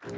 Here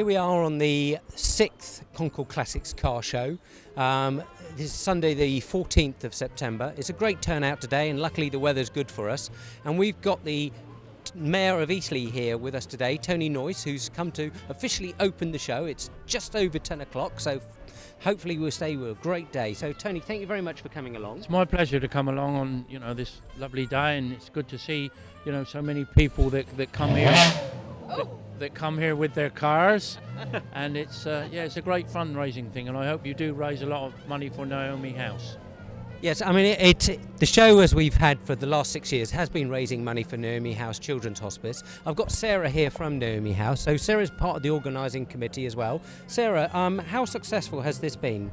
we are on the 6th Concorde Classics Car Show. This is Sunday the 14th of September. It's a great turnout today, and luckily the weather's good for us. And we've got the Mayor of Eastleigh here with us today, Tony Noyce, who's come to officially open the show. It's just over 10 o'clock, so hopefully we'll stay with a great day. So Tony, thank you very much for coming along. It's my pleasure to come along on this lovely day, and it's good to see so many people that come here. That come here with their cars, and it's a great fundraising thing, and I hope you do raise a lot of money for Naomi House. Yes, I mean the show, as we've had for the last 6 years, has been raising money for Naomi House Children's Hospice. I've got Sarah here from Naomi House, so Sarah's part of the organising committee as well. Sarah, how successful has this been?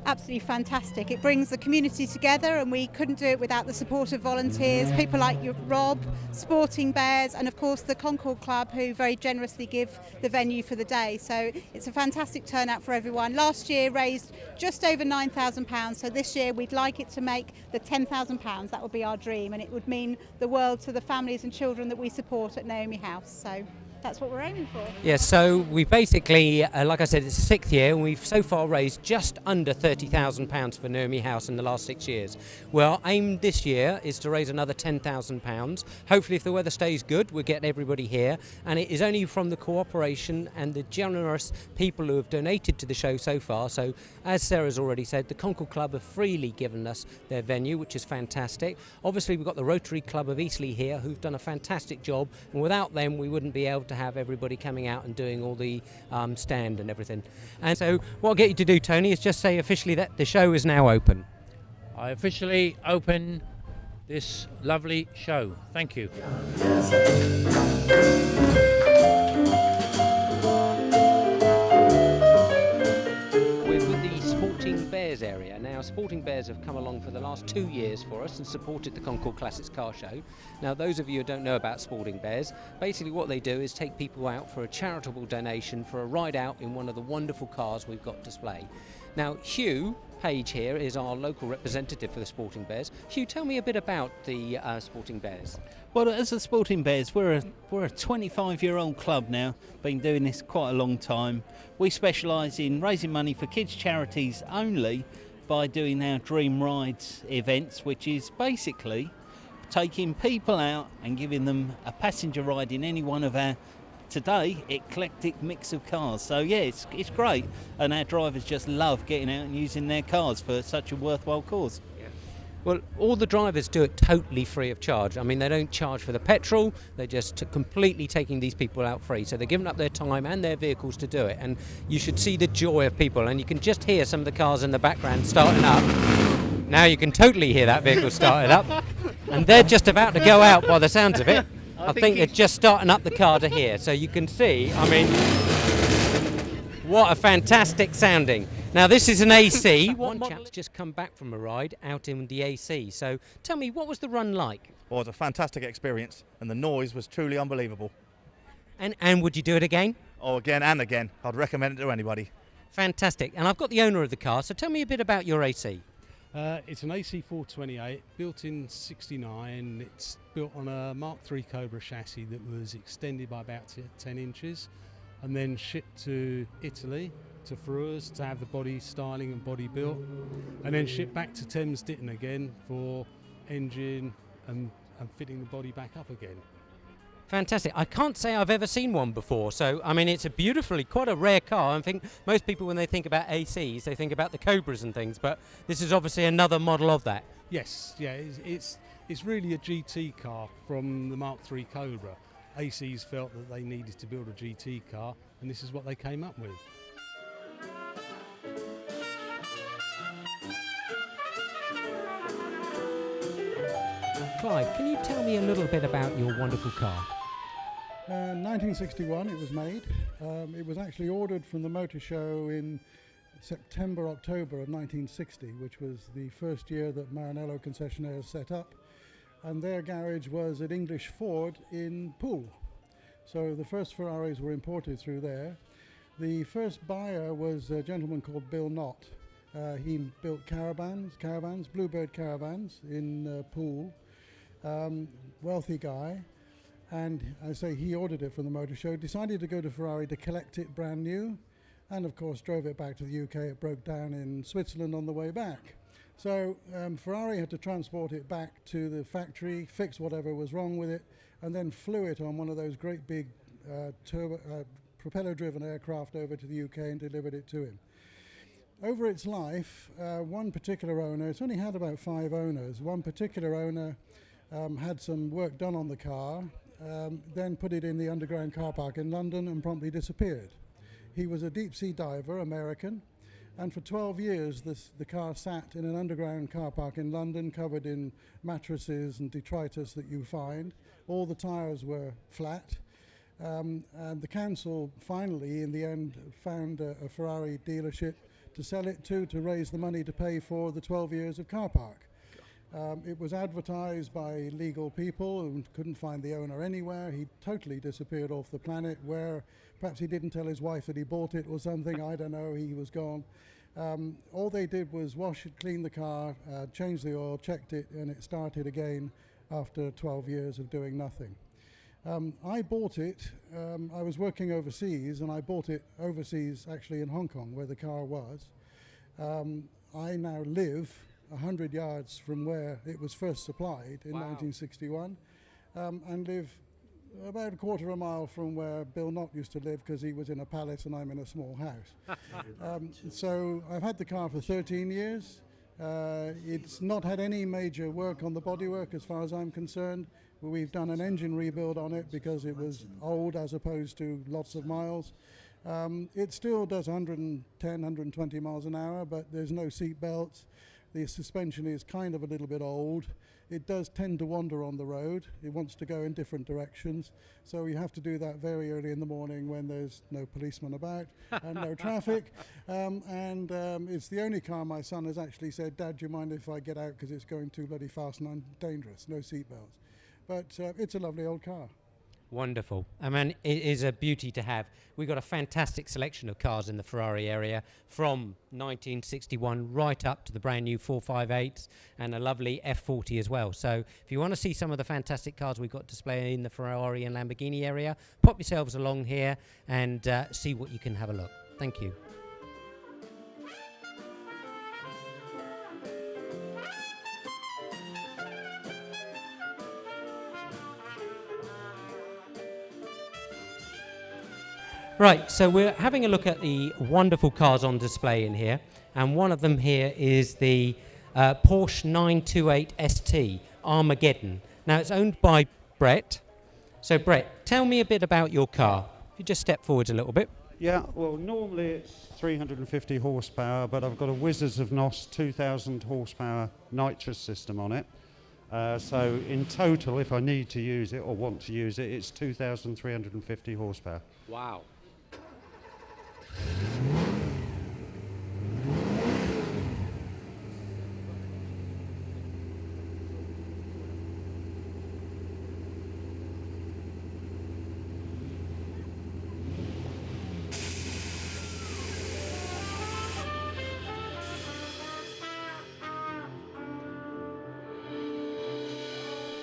Absolutely fantastic. It brings the community together, and we couldn't do it without the support of volunteers, people like Rob, Sporting Bears, and of course the Concorde Club, who very generously give the venue for the day. So it's a fantastic turnout for everyone. Last year raised just over £9,000, so this year we'd like it to make the £10,000. That would be our dream, and it would mean the world to the families and children that we support at Naomi House. So that's what we're aiming for. Yes, so we basically, like I said, it's the 6th year, and we've so far raised just under £30,000 for Naomi House in the last 6 years. Well, our aim this year is to raise another £10,000. Hopefully, if the weather stays good, we'll get everybody here. And it is only from the cooperation and the generous people who have donated to the show so far. So, as Sarah's already said, the Concorde Club have freely given us their venue, which is fantastic. Obviously, we've got the Rotary Club of Eastleigh here, who've done a fantastic job. And without them, we wouldn't be able to have everybody coming out and doing all the stand and everything. And so what I'll get you to do, Tony, is just say officially that the show is now open. I officially open this lovely show. Thank you. Bears area. Now, Sporting Bears have come along for the last 2 years for us and supported the Concorde Classics Car Show. Now, those of you who don't know about Sporting Bears, basically what they do is take people out for a charitable donation for a ride out in one of the wonderful cars we've got display. Now, Hugh Page here is our local representative for the Sporting Bears. Hugh, tell me a bit about the Sporting Bears. Well, as the Sporting Bears, we're a 25-year-old club now, been doing this quite a long time. We specialise in raising money for kids' charities only by doing our Dream Rides events, which is basically taking people out and giving them a passenger ride in any one of our, today, eclectic mix of cars. So yeah, it's great, and our drivers just love getting out and using their cars for such a worthwhile cause. Well, all the drivers do it totally free of charge. I mean, they don't charge for the petrol, they're just completely taking these people out free. So they're giving up their time and their vehicles to do it. And you should see the joy of people, and you can just hear some of the cars in the background starting up. Now you can totally hear that vehicle started up, and they're just about to go out by the sounds of it. I think they're just starting up the car to here. So you can see, I mean, what a fantastic sounding. Now this is an AC. One chap's just come back from a ride out in the AC. So tell me, what was the run like? Well, it was a fantastic experience, and the noise was truly unbelievable. And would you do it again? Oh, again and again. I'd recommend it to anybody. Fantastic. And I've got the owner of the car, so tell me a bit about your AC. It's an AC 428, built in '69. It's built on a Mark III Cobra chassis that was extended by about 10 inches and then shipped to Italy, to Fruers, to have the body styling and body built, and then shipped back to Thames Ditton again for engine and fitting the body back up again. Fantastic. I can't say I've ever seen one before, so I mean it's a beautifully, quite a rare car. I think most people when they think about ACs they think about the Cobras and things, but this is obviously another model of that. Yes, yeah, it's really a GT car from the Mark III Cobra. ACs felt that they needed to build a GT car, and this is what they came up with. Clive, can you tell me a little bit about your wonderful car? 1961 it was made. It was actually ordered from the motor show in September, October of 1960, which was the first year that Maranello concessionaire set up. and their garage was at English Ford in Poole. So the first Ferraris were imported through there. The first buyer was a gentleman called Bill Knott. He built caravans, Bluebird caravans in Poole. Wealthy guy. And I say he ordered it from the motor show, decided to go to Ferrari to collect it brand new, and of course drove it back to the UK. It broke down in Switzerland on the way back. So Ferrari had to transport it back to the factory, fix whatever was wrong with it, and then flew it on one of those great big propeller-driven aircraft over to the UK and delivered it to him. Over its life, one particular owner, it's only had about 5 owners, one particular owner had some work done on the car, then put it in the underground car park in London and promptly disappeared. He was a deep-sea diver, American, and for 12 years the car sat in an underground car park in London, covered in mattresses and detritus that you find. All the tyres were flat, and the council finally, in the end, found a Ferrari dealership to sell it to raise the money to pay for the 12 years of car park. It was advertised by legal people and couldn't find the owner anywhere. He totally disappeared off the planet, where perhaps he didn't tell his wife that he bought it or something. I don't know, he was gone. All they did was wash it, clean the car, change the oil, checked it, and it started again after 12 years of doing nothing. I bought it, I was working overseas, and I bought it overseas, actually in Hong Kong, where the car was. I now live 100 yards from where it was first supplied in 1961, and live about a quarter of a mile from where Bill Knott used to live, because he was in a palace and I'm in a small house. So I've had the car for 13 years. It's not had any major work on the bodywork as far as I'm concerned. We've done an engine rebuild on it because it was old as opposed to lots of miles. It still does 110, 120 miles an hour, but there's no seat belts. The suspension is kind of a little bit old. It does tend to wander on the road. It wants to go in different directions. So you have to do that very early in the morning when there's no policeman about and no traffic. It's the only car my son has actually said, "Dad, do you mind if I get out because it's going too bloody fast and dangerous, no seatbelts." But it's a lovely old car. Wonderful. I mean, it is a beauty to have. We've got a fantastic selection of cars in the Ferrari area, from 1961 right up to the brand new 458s and a lovely F40 as well. So if you want to see some of the fantastic cars we've got displayed in the Ferrari and Lamborghini area, pop yourselves along here and see what you can have a look. Thank you. Right, so we're having a look at the wonderful cars on display in here, and one of them here is the Porsche 928 ST Armageddon. Now, it's owned by Brett. So, Brett, tell me a bit about your car. If you just step forward a little bit. Yeah, well, normally it's 350 horsepower, but I've got a Wizards of NOS 2,000 horsepower nitrous system on it. So in total, if I need to use it or want to use it, it's 2,350 horsepower. Wow.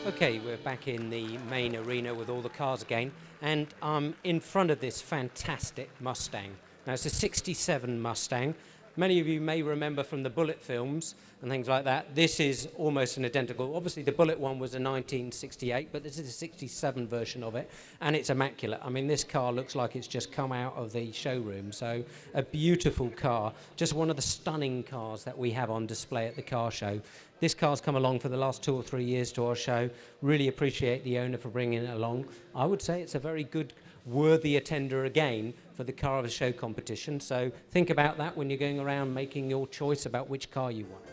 Okay, we're back in the main arena with all the cars again, and I'm in front of this fantastic Mustang. Now, it's a 67 Mustang. Many of you may remember from the Bullet films and things like that, this is almost an identical. Obviously, the Bullet one was a 1968, but this is a 67 version of it, and it's immaculate. I mean, this car looks like it's just come out of the showroom, so a beautiful car. Just one of the stunning cars that we have on display at the car show. This car's come along for the last 2 or 3 years to our show. Really appreciate the owner for bringing it along. I would say it's a very good, worthy attender again for the Car of the Show competition. So think about that when you're going around making your choice about which car you want.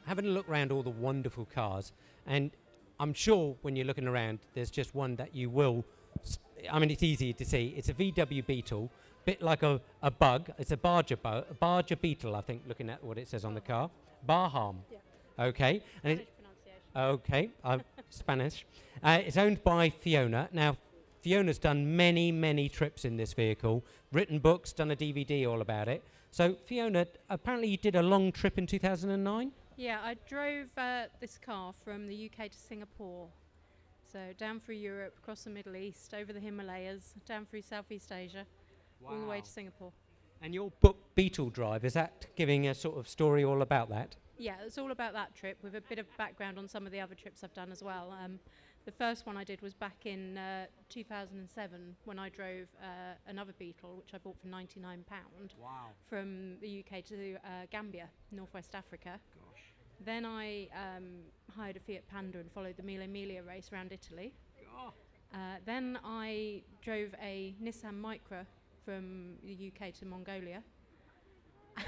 Having a look around all the wonderful cars, and I'm sure when you're looking around, there's just one that you will. I mean, it's easy to see. It's a VW Beetle bit like a bug. It's a Barger beetle, I think, looking at what it says on the car. Barham. Yeah. Okay. And Spanish pronunciation. okay, Spanish. It's owned by Fiona. Now, Fiona's done many, many trips in this vehicle, written books, done a DVD all about it. So, Fiona, apparently you did a long trip in 2009? Yeah, I drove this car from the UK to Singapore. So down through Europe, across the Middle East, over the Himalayas, down through Southeast Asia, all the way to Singapore. And your book, Beetle Drive, is that giving a sort of story all about that? Yeah, it's all about that trip with a bit of background on some of the other trips I've done as well. The first one I did was back in 2007 when I drove another Beetle, which I bought for £99 from the UK to Gambia, Northwest Africa. Gosh. Then I hired a Fiat Panda and followed the Mille Miglia race around Italy. Then I drove a Nissan Micra from the UK to Mongolia.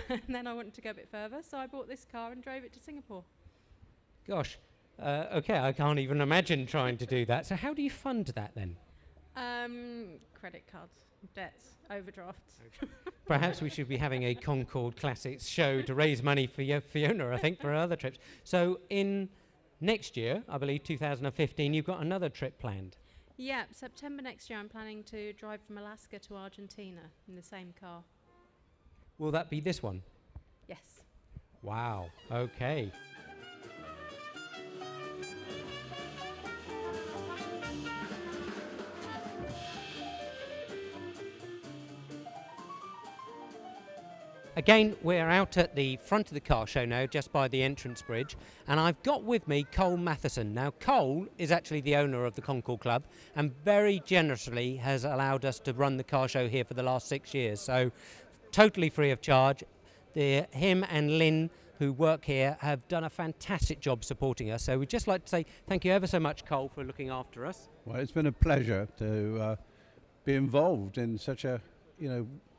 And then I wanted to go a bit further, so I bought this car and drove it to Singapore. Gosh. Okay, I can't even imagine trying to do that. So how do you fund that then? Credit cards, debts, overdrafts. Perhaps we should be having a Concorde Classics show to raise money for Fiona, I think, for other trips. So in next year, I believe 2015, you've got another trip planned. Yeah, September next year I'm planning to drive from Alaska to Argentina in the same car. Will that be this one? Yes. Wow, okay. Again, we're out at the front of the car show now, just by the entrance bridge, and I've got with me Cole Matheson. Now, Cole is actually the owner of the Concorde Club and very generously has allowed us to run the car show here for the last 6 years, so totally free of charge. Him and Lynn, who work here, have done a fantastic job supporting us, so we'd just like to say thank you ever so much, Cole, for looking after us. Well, it's been a pleasure to be involved in such a,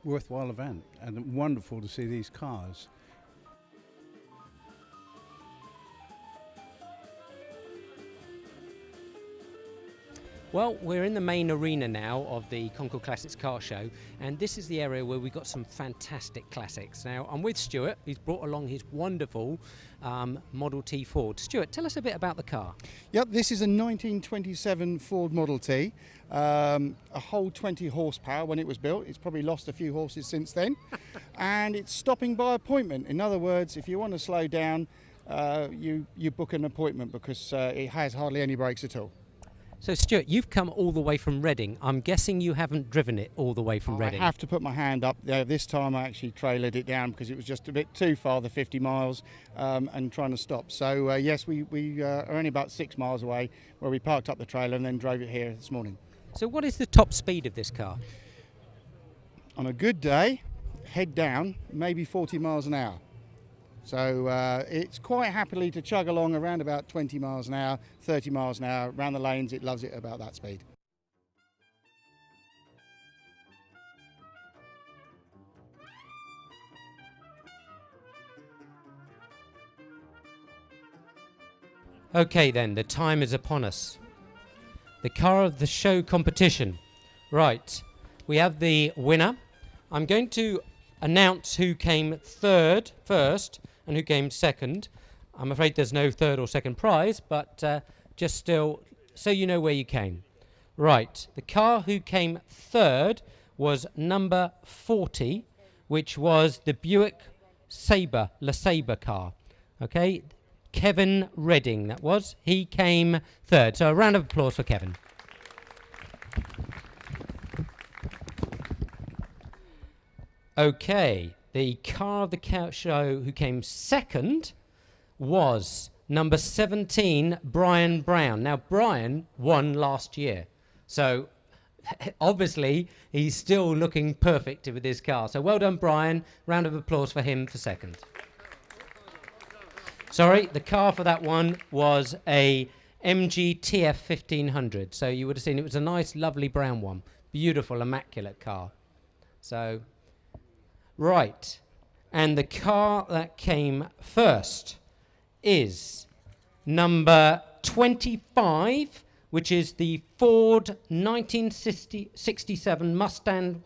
worthwhile event, and wonderful to see these cars. Well, we're in the main arena now of the Concorde Classics Car Show, and this is the area where we've got some fantastic classics. Now, I'm with Stuart. He's brought along his wonderful Model T Ford. Stuart, tell us a bit about the car. Yep, this is a 1927 Ford Model T, a whole 20 horsepower when it was built. It's probably lost a few horses since then, and it's stopping by appointment. In other words, if you want to slow down, you book an appointment because it has hardly any brakes at all. So, Stuart, you've come all the way from Reading. I'm guessing you haven't driven it all the way from Reading. I have to put my hand up there. This time I actually trailered it down because it was just a bit too far, the 50 miles, and trying to stop. So, yes, we are only about 6 miles away, where we parked up the trailer and then drove it here this morning. So what is the top speed of this car? On a good day, head down, maybe 40 miles an hour. So it's quite happily to chug along around about 20 miles an hour, 30 miles an hour. Around the lanes, it loves it about that speed. Okay then, the time is upon us. The car of the show competition. Right, we have the winner. I'm going to announce who came first, and who came second. I'm afraid there's no third or second prize, but just still, so you know where you came. Right, the car who came third was number 40, which was the Buick LeSabre car. Okay, Kevin Redding, that was. He came third. So a round of applause for Kevin. Okay, the car of the show who came second was number 17, Brian Brown. Now, Brian won last year, so obviously he's still looking perfect with his car. So well done, Brian. Round of applause for him for second. Sorry, the car for that one was a MG TF 1500. So you would have seen it was a nice, lovely brown one. Beautiful, immaculate car. So, right. And the car that came first is number 25, which is the Ford 1967 Mustang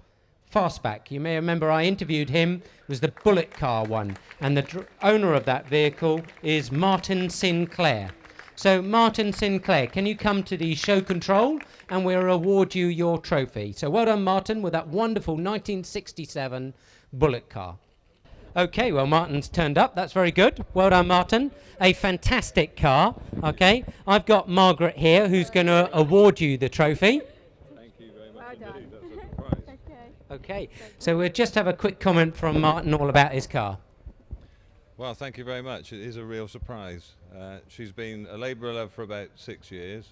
Fastback. You may remember I interviewed him. It was the bullet car one, and the owner of that vehicle is Martin Sinclair. So Martin Sinclair, can you come to the show control and we'll award you your trophy. So well done, Martin, with that wonderful 1967 bullet car. Okay, well, Martin's turned up. That's very good. Well done, Martin. A fantastic car. Okay, I've got Margaret here who's going to award you the trophy. Thank you very much indeed. That's a surprise. Okay, so we'll just have a quick comment from Martin all about his car. Well, thank you very much. It is a real surprise. She's been a labourer for about 6 years,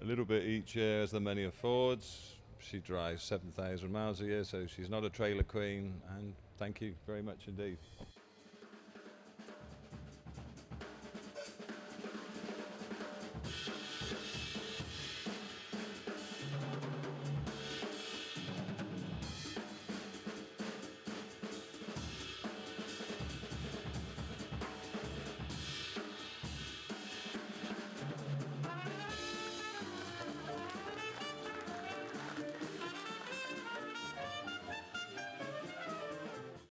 a little bit each year as the money affords. She drives 7,000 miles a year, so she's not a trailer queen, and thank you very much indeed.